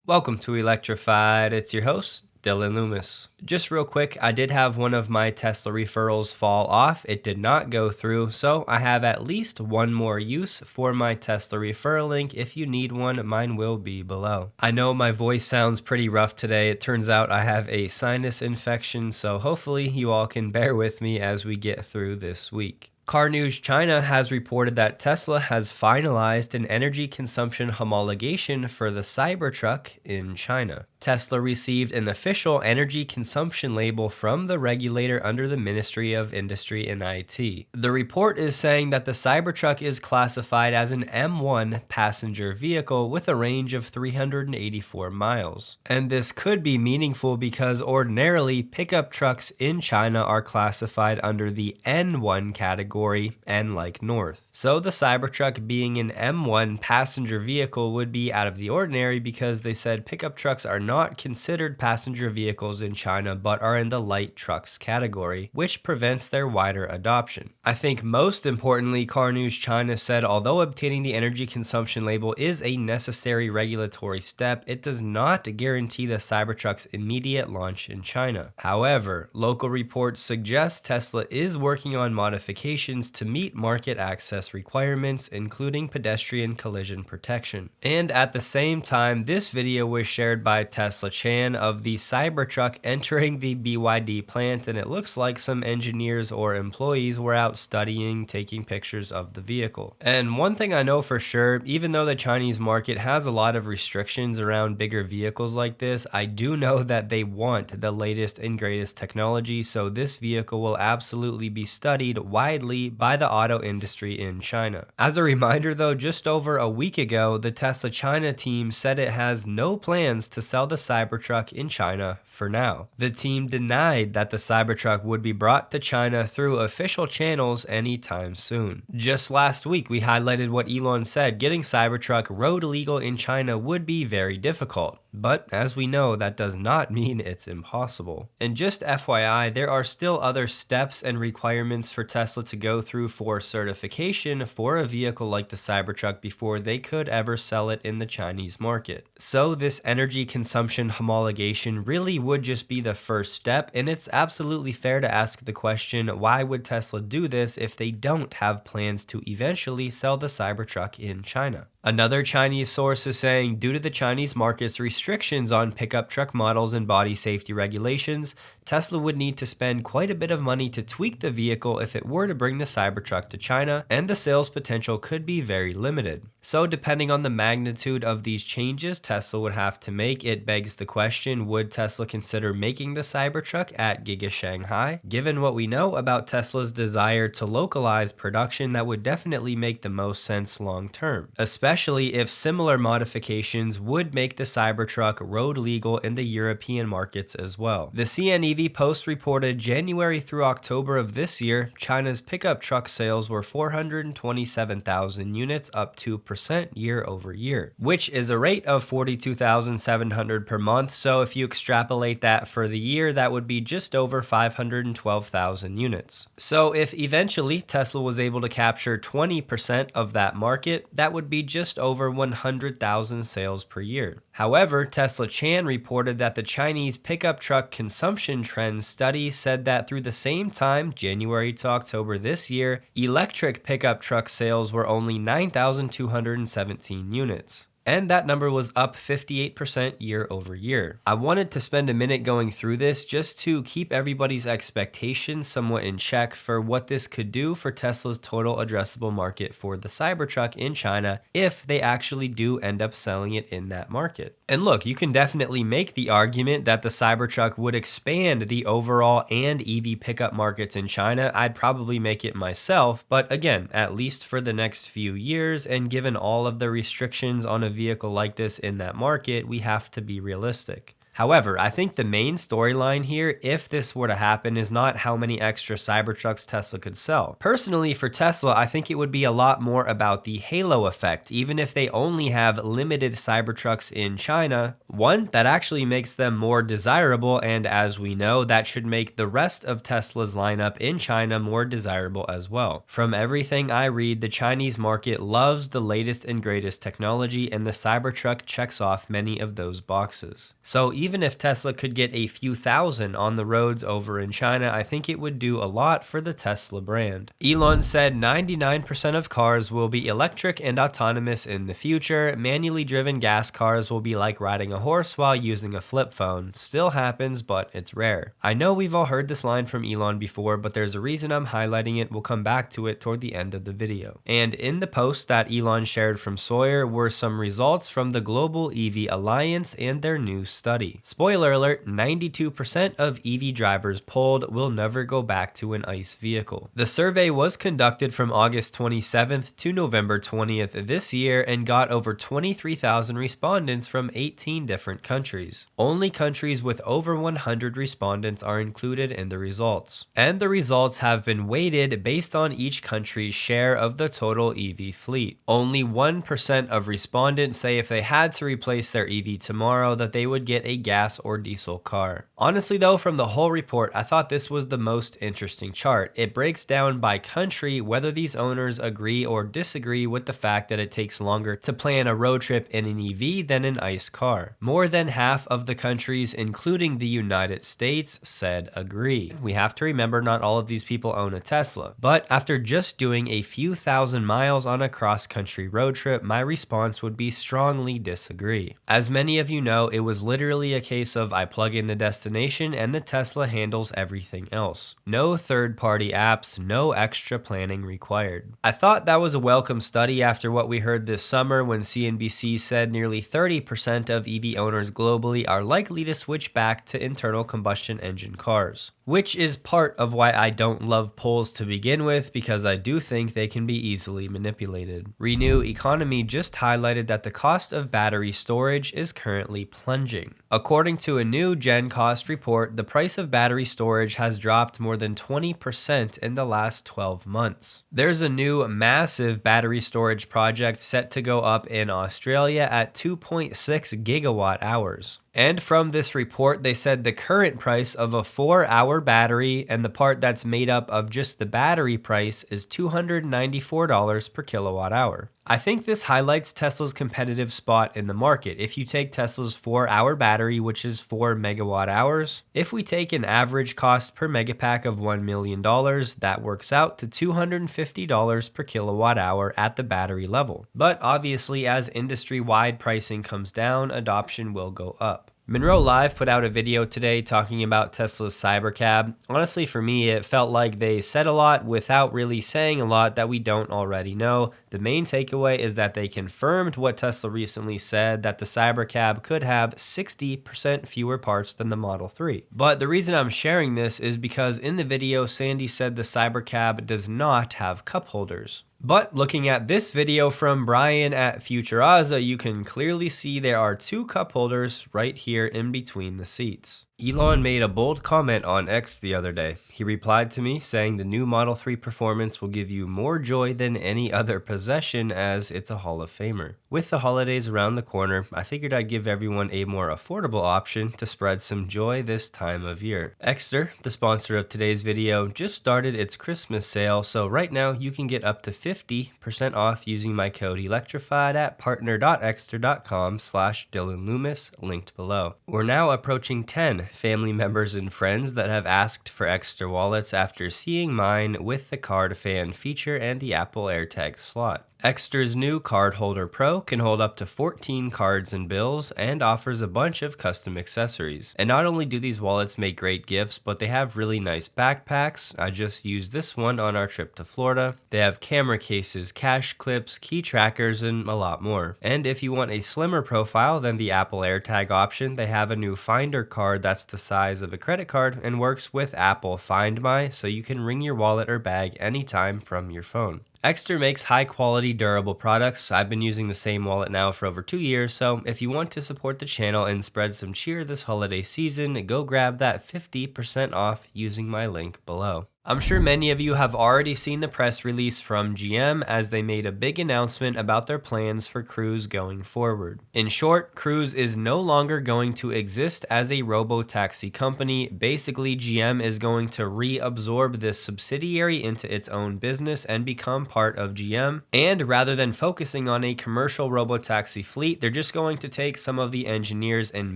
Welcome to Electrified. It's your host, Dylan Loomis. Just real quick, I did have one of my Tesla referrals fall off. It did not go through, so I have at least one more use for my Tesla referral link. If you need one, mine will be below. I know my voice sounds pretty rough today. It turns out I have a sinus infection, so hopefully you all can bear with me as we get through this week. Car News China has reported that Tesla has finalized an energy consumption homologation for the Cybertruck in China. Tesla received an official energy consumption label from the regulator under the Ministry of Industry and IT. The report is saying that the Cybertruck is classified as an M1 passenger vehicle with a range of 384 miles. And this could be meaningful because ordinarily pickup trucks in China are classified under the N1 category and like north. So the Cybertruck being an M1 passenger vehicle would be out of the ordinary because they said pickup trucks are not considered passenger vehicles in China but are in the light trucks category, which prevents their wider adoption. I think most importantly, Car News China said although obtaining the energy consumption label is a necessary regulatory step, it does not guarantee the Cybertruck's immediate launch in China. However, local reports suggest Tesla is working on modifications to meet market access requirements, including pedestrian collision protection. And at the same time, this video was shared by Tesla Chan of the Cybertruck entering the BYD plant, and it looks like some engineers or employees were out studying, taking pictures of the vehicle. And one thing I know for sure, even though the Chinese market has a lot of restrictions around bigger vehicles like this, I do know that they want the latest and greatest technology, so this vehicle will absolutely be studied widely by the auto industry in China. As a reminder though, just over a week ago, the Tesla China team said it has no plans to sell the Cybertruck in China for now. The team denied that the Cybertruck would be brought to China through official channels anytime soon. Just last week, we highlighted what Elon said, getting Cybertruck road legal in China would be very difficult. But as we know, that does not mean it's impossible. And just FYI, there are still other steps and requirements for Tesla to go through for certification for a vehicle like the Cybertruck before they could ever sell it in the Chinese market. So this energy consumption homologation really would just be the first step, and it's absolutely fair to ask the question, why would Tesla do this if they don't have plans to eventually sell the Cybertruck in China? Another Chinese source is saying due to the Chinese market's restrictions on pickup truck models and body safety regulations, Tesla would need to spend quite a bit of money to tweak the vehicle if it were to bring the Cybertruck to China, and the sales potential could be very limited. So depending on the magnitude of these changes Tesla would have to make, it begs the question, would Tesla consider making the Cybertruck at Giga Shanghai? Given what we know about Tesla's desire to localize production, that would definitely make the most sense long term, especially if similar modifications would make the Cybertruck road legal in the European markets as well. The CNEV Post reported January through October of this year, China's pickup truck sales were 427,000 units, up 2% year over year, which is a rate of 42,700 per month. So if you extrapolate that for the year, that would be just over 512,000 units. So if eventually Tesla was able to capture 20% of that market, that would be just over 100,000 sales per year. However, Tesla Chan reported that the Chinese pickup truck consumption trends study said that through the same time, January to October this year, electric pickup truck sales were only 9,217 units. And that number was up 58% year over year. I wanted to spend a minute going through this just to keep everybody's expectations somewhat in check for what this could do for Tesla's total addressable market for the Cybertruck in China if they actually do end up selling it in that market. And look, you can definitely make the argument that the Cybertruck would expand the overall and EV pickup markets in China. I'd probably make it myself, but again, at least for the next few years, and given all of the restrictions on a vehicle like this in that market, we have to be realistic. However, I think the main storyline here, if this were to happen, is not how many extra Cybertrucks Tesla could sell. Personally, for Tesla, I think it would be a lot more about the halo effect. Even if they only have limited Cybertrucks in China, one, that actually makes them more desirable, and as we know, that should make the rest of Tesla's lineup in China more desirable as well. From everything I read, the Chinese market loves the latest and greatest technology, and the Cybertruck checks off many of those boxes. So even if Tesla could get a few thousand on the roads over in China, I think it would do a lot for the Tesla brand. Elon said 99% of cars will be electric and autonomous in the future. Manually driven gas cars will be like riding a horse while using a flip phone. Still happens, but it's rare. I know we've all heard this line from Elon before, but there's a reason I'm highlighting it. We'll come back to it toward the end of the video. And in the post that Elon shared from Sawyer were some results from the Global EV Alliance and their new study. Spoiler alert, 92% of EV drivers polled will never go back to an ICE vehicle. The survey was conducted from August 27th to November 20th this year and got over 23,000 respondents from 18 different countries. Only countries with over 100 respondents are included in the results. And the results have been weighted based on each country's share of the total EV fleet. Only 1% of respondents say if they had to replace their EV tomorrow that they would get a gas or diesel car. Honestly though, from the whole report, I thought this was the most interesting chart. It breaks down by country whether these owners agree or disagree with the fact that it takes longer to plan a road trip in an EV than an ICE car. More than half of the countries, including the United States, said agree. We have to remember not all of these people own a Tesla, but after just doing a few thousand miles on a cross-country road trip, my response would be strongly disagree. As many of you know, it was literally a case of I plug in the destination and the Tesla handles everything else. No third-party apps, no extra planning required. I thought that was a welcome study after what we heard this summer when CNBC said nearly 30% of EV owners globally are likely to switch back to internal combustion engine cars. Which is part of why I don't love polls to begin with, because I do think they can be easily manipulated. Renew Economy just highlighted that the cost of battery storage is currently plunging. According to a new Gen Cost report, the price of battery storage has dropped more than 20% in the last 12 months. There's a new massive battery storage project set to go up in Australia at 2.6 gigawatt hours. And from this report, they said the current price of a 4-hour battery and the part that's made up of just the battery price is $294 per kilowatt hour. I think this highlights Tesla's competitive spot in the market. If you take Tesla's 4-hour battery, which is 4 megawatt hours, if we take an average cost per megapack of $1 million, that works out to $250 per kilowatt hour at the battery level. But obviously, as industry-wide pricing comes down, adoption will go up. Munro Live put out a video today talking about Tesla's Cybercab. Honestly, for me, it felt like they said a lot without really saying a lot that we don't already know. The main takeaway is that they confirmed what Tesla recently said, that the Cybercab could have 60% fewer parts than the Model 3. But the reason I'm sharing this is because in the video, Sandy said the Cybercab does not have cup holders. But looking at this video from Brian at Futuraza, you can clearly see there are 2 cup holders right here in between the seats. Elon made a bold comment on X the other day. He replied to me saying the new Model 3 Performance will give you more joy than any other possession as it's a Hall of Famer. With the holidays around the corner, I figured I'd give everyone a more affordable option to spread some joy this time of year. Exter, the sponsor of today's video, just started its Christmas sale, so right now you can get up to 50% off using my code Electrified at partner.exter.com/Dylan Loomis, linked below. We're now approaching 10 family members and friends that have asked for extra wallets after seeing mine with the Card Fan feature and the Apple AirTag slot. Exter's new Card Holder Pro can hold up to 14 cards and bills and offers a bunch of custom accessories. And not only do these wallets make great gifts, but they have really nice backpacks. I just used this one on our trip to Florida. They have camera cases, cash clips, key trackers, and a lot more. And if you want a slimmer profile than the Apple AirTag option, they have a new Finder card that's the size of a credit card and works with Apple Find My, so you can ring your wallet or bag anytime from your phone. Exter makes high quality, durable products. I've been using the same wallet now for over 2 years, so if you want to support the channel and spread some cheer this holiday season, go grab that 50% off using my link below. I'm sure many of you have already seen the press release from GM as they made a big announcement about their plans for Cruise going forward. In short, Cruise is no longer going to exist as a robo-taxi company. Basically, GM is going to reabsorb this subsidiary into its own business and become part of GM. And rather than focusing on a commercial robo-taxi fleet, they're just going to take some of the engineers and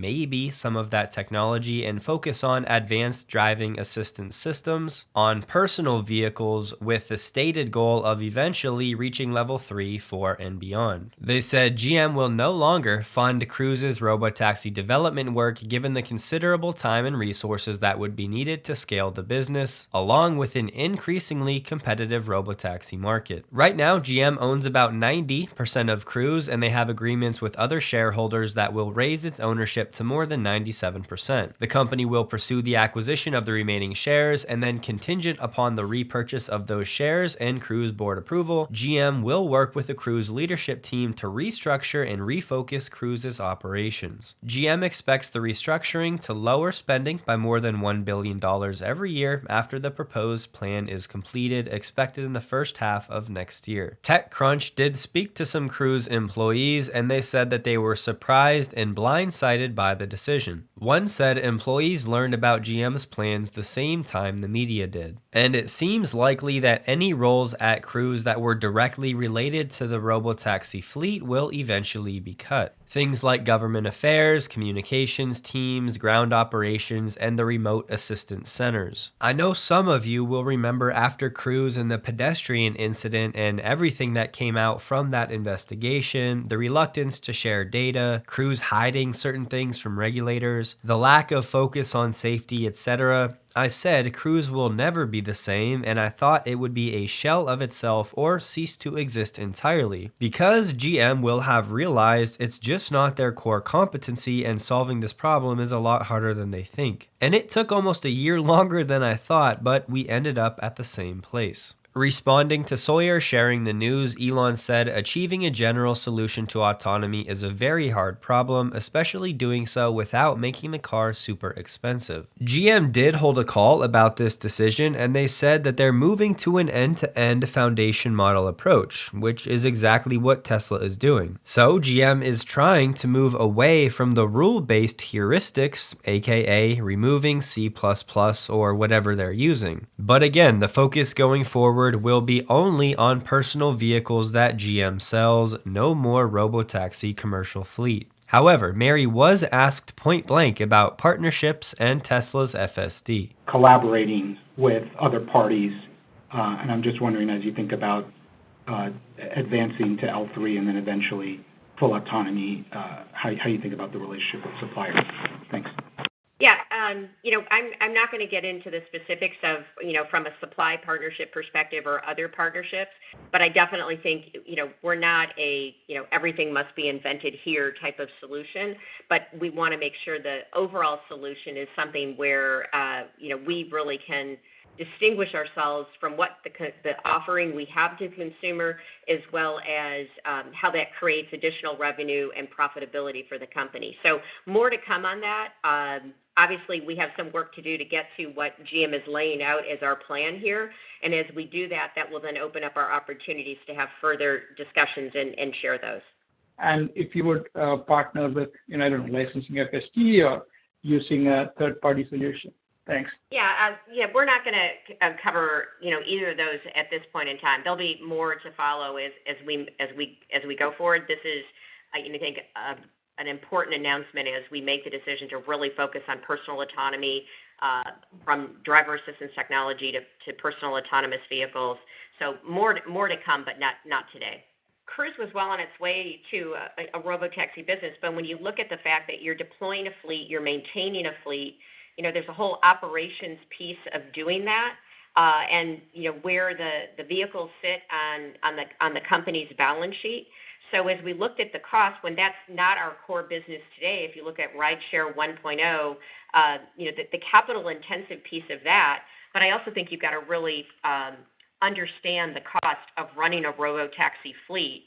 maybe some of that technology and focus on advanced driving assistance systems on personal vehicles with the stated goal of eventually reaching level 3, 4, and beyond. They said GM will no longer fund Cruise's robotaxi development work given the considerable time and resources that would be needed to scale the business, along with an increasingly competitive robotaxi market. Right now, GM owns about 90% of Cruise, and they have agreements with other shareholders that will raise its ownership to more than 97%. The company will pursue the acquisition of the remaining shares, and then contingent upon the repurchase of those shares and Cruise board approval, GM will work with the Cruise leadership team to restructure and refocus Cruise's operations. GM expects the restructuring to lower spending by more than $1 billion every year after the proposed plan is completed, expected in the first half of next year. TechCrunch did speak to some Cruise employees, and they said that they were surprised and blindsided by the decision. One said employees learned about GM's plans the same time the media did. And it seems likely that any roles at Cruise that were directly related to the robotaxi fleet will eventually be cut. Things like government affairs, communications teams, ground operations, and the remote assistance centers. I know some of you will remember after Cruise and the pedestrian incident and everything that came out from that investigation, the reluctance to share data, Cruise hiding certain things from regulators, the lack of focus on safety, etc. I said Cruise will never be the same, and I thought it would be a shell of itself or cease to exist entirely, because GM will have realized it's just not their core competency, and solving this problem is a lot harder than they think. And it took almost a year longer than I thought, but we ended up at the same place. Responding to Sawyer sharing the news, Elon said, achieving a general solution to autonomy is a very hard problem, especially doing so without making the car super expensive. GM did hold a call about this decision, and they said that they're moving to an end-to-end foundation model approach, which is exactly what Tesla is doing. So GM is trying to move away from the rule-based heuristics, aka removing C++ or whatever they're using. But again, the focus going forward will be only on personal vehicles that GM sells, no more robotaxi commercial fleet. However, Mary was asked point blank about partnerships and Tesla's FSD. Collaborating with other parties, and I'm just wondering, as you think about advancing to L3 and then eventually full autonomy, how you think about the relationship with suppliers. Thanks. Yeah, I'm not going to get into the specifics of, from a supply partnership perspective or other partnerships, but I definitely think, we're not a, everything must be invented here type of solution, but we want to make sure the overall solution is something where, we really can distinguish ourselves from what the offering we have to the consumer, as well as how that creates additional revenue and profitability for the company. So more to come on that. Obviously, we have some work to do to get to what GM is laying out as our plan here. And as we do that, that will then open up our opportunities to have further discussions and share those. And if you would partner with, licensing FSD or using a third-party solution. Thanks. Yeah, we're not going to cover, either of those at this point in time. There'll be more to follow as we go forward. This is, I think, an important announcement as we make the decision to really focus on personal autonomy, from driver assistance technology to personal autonomous vehicles. So more to come, but not today. Cruise was well on its way to a robotaxi business, but when you look at the fact that you're deploying a fleet, you're maintaining a fleet, there's a whole operations piece of doing that, and where the vehicles sit on the company's balance sheet. So as we looked at the cost, when that's not our core business today, if you look at Rideshare 1.0, the capital intensive piece of that, but I also think you've got to really understand the cost of running a robotaxi fleet,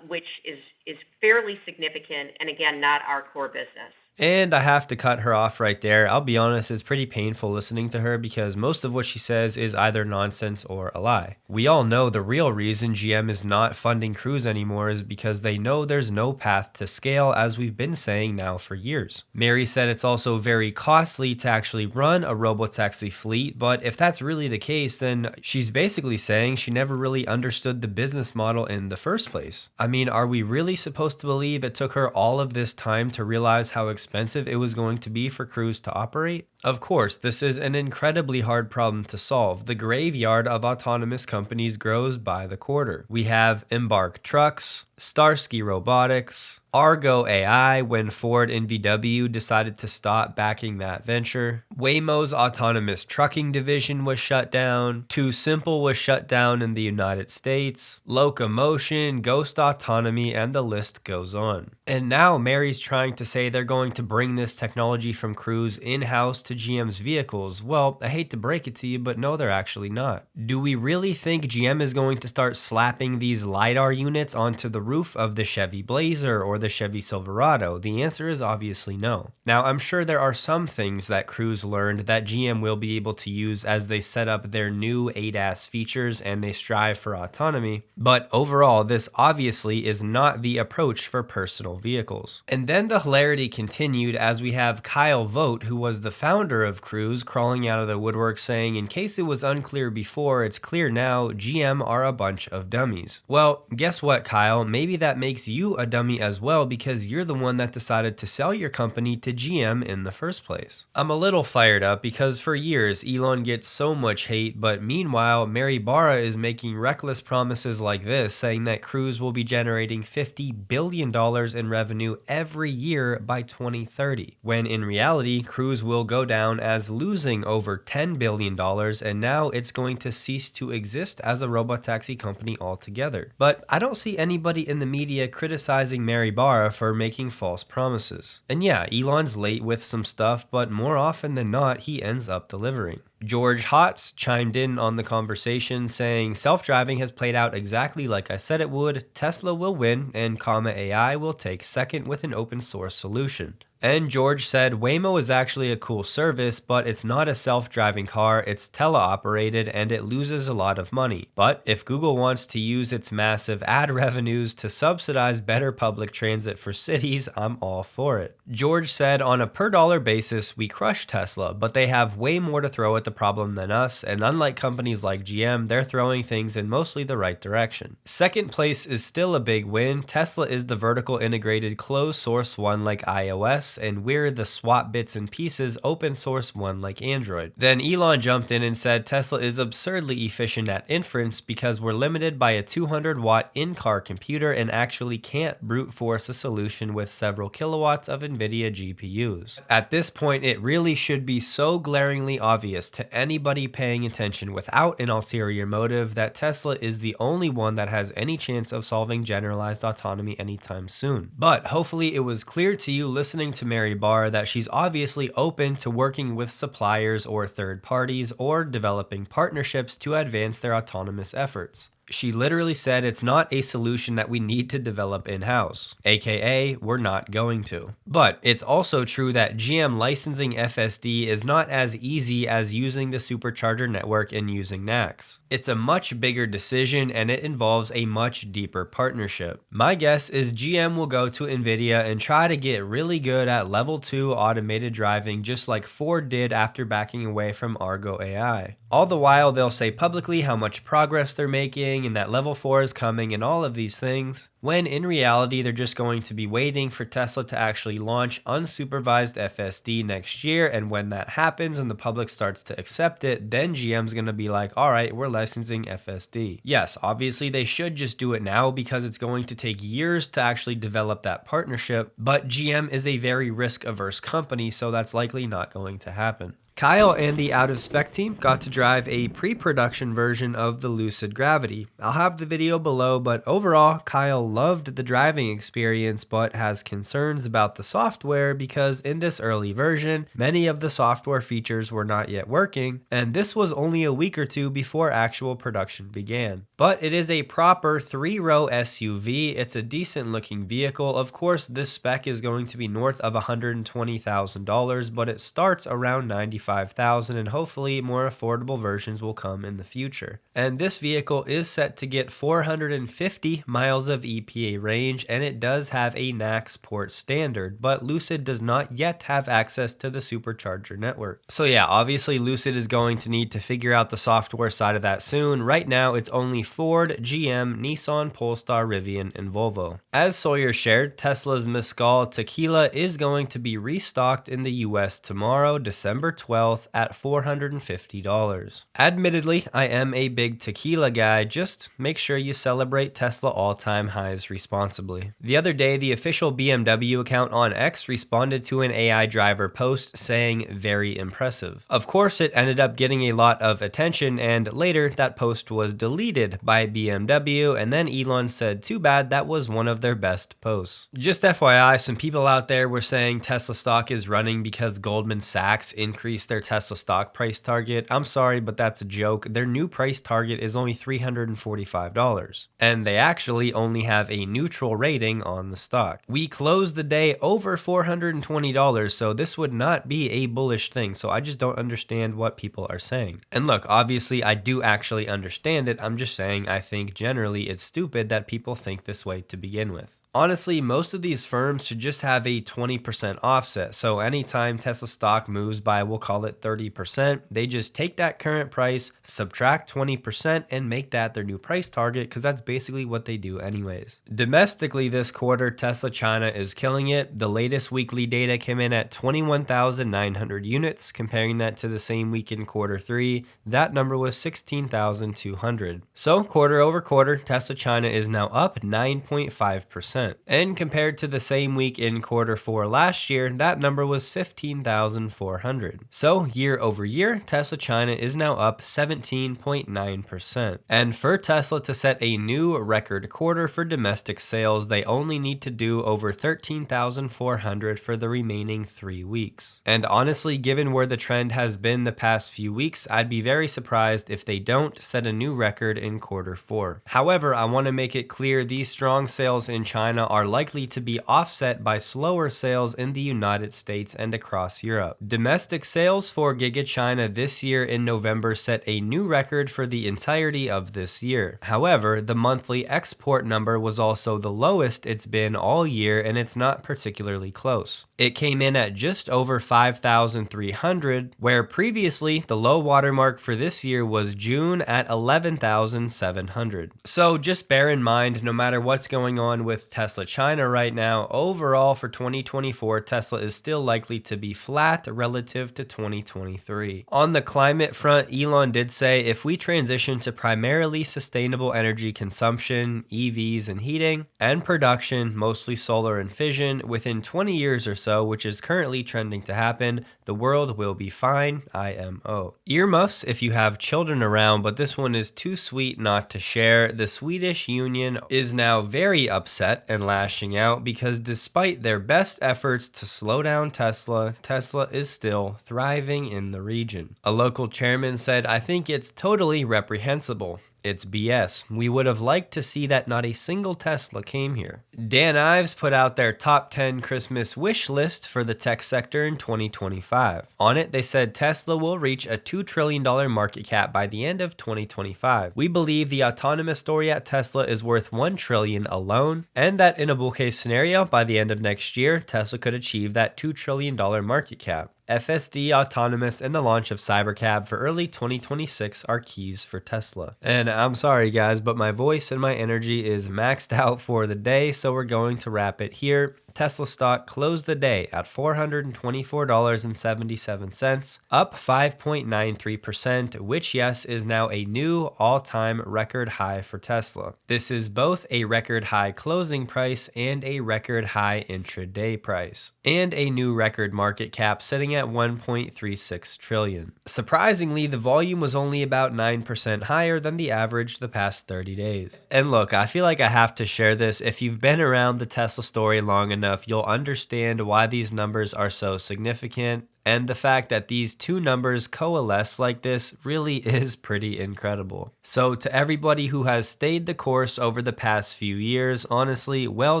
which is fairly significant and, again, not our core business. And I have to cut her off right there. I'll be honest, it's pretty painful listening to her because most of what she says is either nonsense or a lie. We all know the real reason GM is not funding Cruise anymore is because they know there's no path to scale, as we've been saying now for years. Mary said it's also very costly to actually run a robotaxi fleet, but if that's really the case, then she's basically saying she never really understood the business model in the first place. I mean, are we really supposed to believe it took her all of this time to realize how expensive it was going to be for Cruise to operate? Of course, this is an incredibly hard problem to solve. The graveyard of autonomous companies grows by the quarter. We have Embark Trucks, Starsky Robotics, Argo AI when Ford and VW decided to stop backing that venture. Waymo's autonomous trucking division was shut down. Too Simple was shut down in the United States. Locomotion, Ghost Autonomy, and the list goes on. And now Mary's trying to say they're going to bring this technology from Cruise in-house to GM's vehicles. Well, I hate to break it to you, but no, they're actually not. Do we really think GM is going to start slapping these LiDAR units onto the roof of the Chevy Blazer or the Chevy Silverado? The answer is obviously no. Now, I'm sure there are some things that Cruise learned that GM will be able to use as they set up their new ADAS features and they strive for autonomy, but overall, this obviously is not the approach for personal vehicles. And then the hilarity continued as we have Kyle Vogt, who was the founder of Cruise, crawling out of the woodwork saying, in case it was unclear before, it's clear now, GM are a bunch of dummies. Well, guess what, Kyle? Maybe that makes you a dummy as well because you're the one that decided to sell your company to GM in the first place. I'm a little fired up because for years Elon gets so much hate, but meanwhile Mary Barra is making reckless promises like this, saying that Cruise will be generating $50 billion in revenue every year by 2030, when in reality Cruise will go down as losing over $10 billion and now it's going to cease to exist as a robotaxi company altogether. But I don't see anybody in the media criticizing Mary Barra for making false promises. And yeah, Elon's late with some stuff, but more often than not, he ends up delivering. George Hotz chimed in on the conversation saying, self-driving has played out exactly like I said it would. Tesla will win and AI will take second with an open source solution. And George said, Waymo is actually a cool service, but it's not a self-driving car, it's teleoperated and it loses a lot of money. But if Google wants to use its massive ad revenues to subsidize better public transit for cities, I'm all for it. George said, on a per dollar basis, we crush Tesla, but they have way more to throw at the problem than us, and unlike companies like GM, they're throwing things in mostly the right direction. Second place is still a big win. Tesla is the vertical integrated closed source one like iOS, and we're the swap bits and pieces open source one like Android. Then Elon jumped in and said Tesla is absurdly efficient at inference because we're limited by a 200-watt in-car computer and actually can't brute force a solution with several kilowatts of NVIDIA GPUs. At this point, it really should be so glaringly obvious to anybody paying attention without an ulterior motive that Tesla is the only one that has any chance of solving generalized autonomy anytime soon. But hopefully it was clear to you listening to Mary Barra that she's obviously open to working with suppliers or third parties or developing partnerships to advance their autonomous efforts. She literally said it's not a solution that we need to develop in-house, aka we're not going to. But it's also true that GM licensing FSD is not as easy as using the supercharger network and using NACS. It's a much bigger decision and it involves a much deeper partnership. My guess is GM will go to NVIDIA and try to get really good at level 2 automated driving just like Ford did after backing away from Argo AI. All the while they'll say publicly how much progress they're making and that level 4 is coming and all of these things, when in reality they're just going to be waiting for Tesla to actually launch unsupervised FSD next year, and when that happens and the public starts to accept it, then GM's gonna be like, alright, we're licensing FSD. Yes, obviously they should just do it now because it's going to take years to actually develop that partnership, but GM is a very risk-averse company, so that's likely not going to happen. Kyle and the Out of Spec team got to drive a pre-production version of the Lucid Gravity. I'll have the video below, but overall, Kyle loved the driving experience but has concerns about the software because in this early version, many of the software features were not yet working, and this was only a week or two before actual production began. But it is a proper 3-row SUV. It's a decent looking vehicle. Of course, this spec is going to be north of $120,000, but it starts around $95,000, and hopefully more affordable versions will come in the future. And this vehicle is set to get 450 miles of EPA range, and it does have a NACS port standard, but Lucid does not yet have access to the supercharger network. So yeah, obviously Lucid is going to need to figure out the software side of that soon. Right now, it's only Ford, GM, Nissan, Polestar, Rivian, and Volvo. As Sawyer shared, Tesla's Mescal Tequila is going to be restocked in the US tomorrow, December 12th at $450. Admittedly, I am a big tequila guy, just make sure you celebrate Tesla all-time highs responsibly. The other day, the official BMW account on X responded to an AI driver post saying very impressive. Of course, it ended up getting a lot of attention, and later that post was deleted by BMW, and then Elon said too bad, that was one of their best posts. Just FYI, some people out there were saying Tesla stock is running because Goldman Sachs increased their Tesla stock price target. I'm sorry, but that's a joke. Their new price target is only $345, and they actually only have a neutral rating on the stock. We closed the day over $420, so this would not be a bullish thing, so I just don't understand what people are saying. And look, obviously I do actually understand it. I'm just saying I think generally it's stupid that people think this way to begin with. Honestly, most of these firms should just have a 20% offset. So anytime Tesla stock moves by, we'll call it 30%, they just take that current price, subtract 20%, and make that their new price target, because that's basically what they do anyways. Domestically this quarter, Tesla China is killing it. The latest weekly data came in at 21,900 units. Comparing that to the same week in quarter 3, that number was 16,200. So quarter over quarter, Tesla China is now up 9.5%. And compared to the same week in quarter 4 last year, that number was 15,400. So year over year, Tesla China is now up 17.9%. And for Tesla to set a new record quarter for domestic sales, they only need to do over 13,400 for the remaining 3 weeks. And honestly, given where the trend has been the past few weeks, I'd be very surprised if they don't set a new record in quarter 4. However, I want to make it clear these strong sales in China are likely to be offset by slower sales in the United States and across Europe. Domestic sales for Giga China this year in November set a new record for the entirety of this year. However, the monthly export number was also the lowest it's been all year, and it's not particularly close. It came in at just over 5,300, where previously the low watermark for this year was June at 11,700. So just bear in mind, no matter what's going on with Tesla China right now, overall for 2024, Tesla is still likely to be flat relative to 2023. On the climate front, Elon did say if we transition to primarily sustainable energy consumption, EVs and heating, and production, mostly solar and fission, within 20 years or so, which is currently trending to happen, the world will be fine, IMO. Earmuffs if you have children around, but this one is too sweet not to share. The Swedish Union is now very upset and lashing out because despite their best efforts to slow down Tesla, Tesla is still thriving in the region. A local chairman said, "I think it's totally reprehensible. It's BS. We would have liked to see that not a single Tesla came here." Dan Ives put out their top 10 Christmas wish list for the tech sector in 2025. On it, they said Tesla will reach a $2 trillion market cap by the end of 2025. We believe the autonomous story at Tesla is worth $1 trillion alone, and that in a bull case scenario, by the end of next year, Tesla could achieve that $2 trillion market cap. FSD, autonomous, and the launch of Cybercab for early 2026 are keys for Tesla. And I'm sorry guys, but my voice and my energy is maxed out for the day, so we're going to wrap it here. Tesla stock closed the day at $424.77, up 5.93%, which, yes, is now a new all-time record high for Tesla. This is both a record high closing price and a record high intraday price, and a new record market cap sitting at $1.36 trillion. Surprisingly, the volume was only about 9% higher than the average the past 30 days. And look, I feel like I have to share this. If you've been around the Tesla story long enough, you'll understand why these numbers are so significant. And the fact that these two numbers coalesce like this really is pretty incredible. So to everybody who has stayed the course over the past few years, honestly, well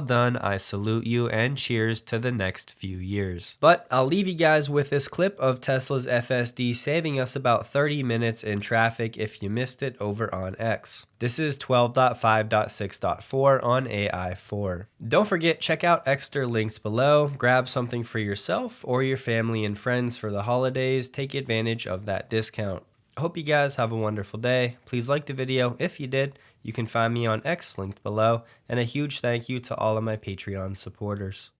done. I salute you and cheers to the next few years. But I'll leave you guys with this clip of Tesla's FSD saving us about 30 minutes in traffic if you missed it over on X. This is 12.5.6.4 on AI4. Don't forget, check out extra links below, grab something for yourself or your family and friends for the holidays. Take advantage of that discount. I hope you guys have a wonderful day. Please like the video. If you did, you can find me on X linked below. And a huge thank you to all of my Patreon supporters.